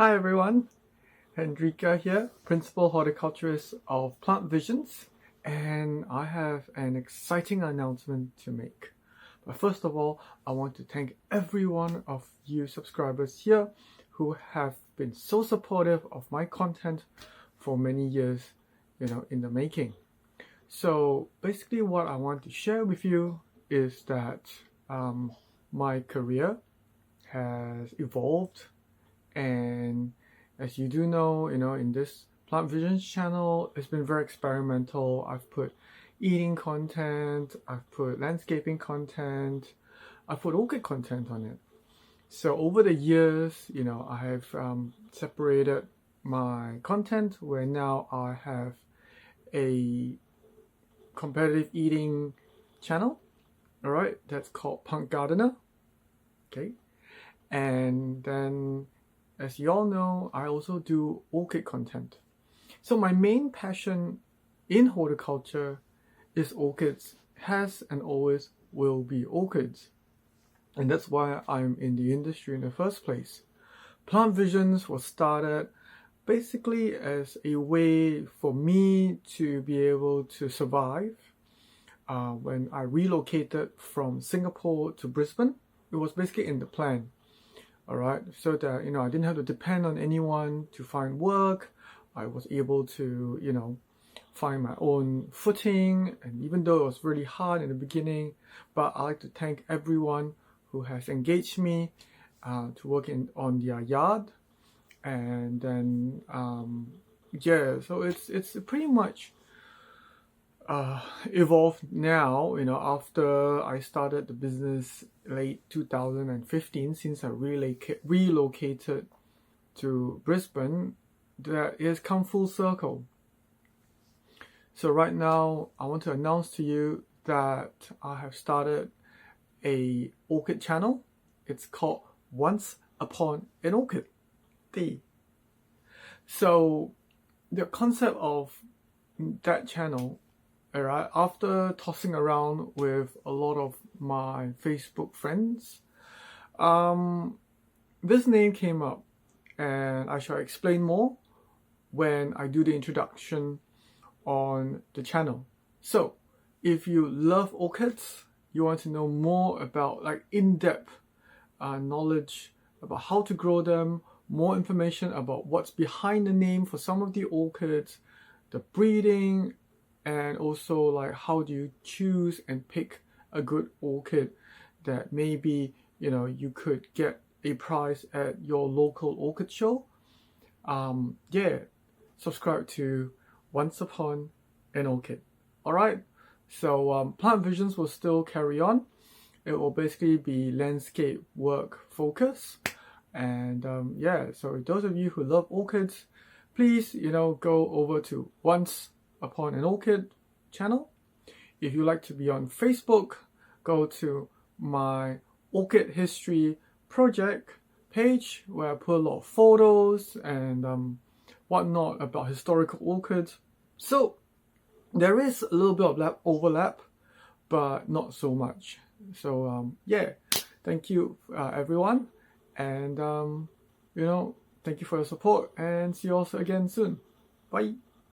Hi everyone, Hendrika here, Principal Horticulturist of Plant Visions, and I have an exciting announcement to make. But first of all, I want to thank every one of you subscribers here who have been so supportive of my content for many years, in the making. So basically what I want to share with you is that my career has evolved, and as you do know, in this Plant Visions channel, it's been very experimental. I've put eating content, I've put landscaping content, I've put orchid content on it. So over the years, I have separated my content where now I have a competitive eating channel, all right, that's called Punk Gardener, okay? And then, as you all know, I also do orchid content. So my main passion in horticulture is orchids, has and always will be orchids. And that's why I'm in the industry in the first place. Plant Visions was started basically as a way for me to be able to survive. When I relocated from Singapore to Brisbane, it was basically in the plan. All right, so that I didn't have to depend on anyone to find work. I was able to find my own footing, and even though it was really hard in the beginning, but I like to thank everyone who has engaged me to work on their yard. And then so it's pretty much evolved now, after I started the business late 2015. Since I relocated to Brisbane, that is come full circle. So right now I want to announce to you that I have started a orchid channel. It's called Once Upon an Orchid. So the concept of that channel, all right, after tossing around with a lot of my Facebook friends, this name came up, and I shall explain more when I do the introduction on the channel. So if you love orchids, you want to know more about in-depth knowledge about how to grow them, more information about what's behind the name for some of the orchids, the breeding, and also how do you choose and pick a good orchid that maybe you could get a prize at your local orchid show. Subscribe to Once Upon an Orchid. All right, so Plant Visions will still carry on. It will basically be landscape work focus. And so those of you who love orchids, please go over to Once Upon an Orchid channel. If you like to be on Facebook, go to my Orchid History Project page, where I put a lot of photos and whatnot about historical orchids. So there is a little bit of overlap, but not so much. So thank you everyone, and thank you for your support, and see you also again soon. Bye.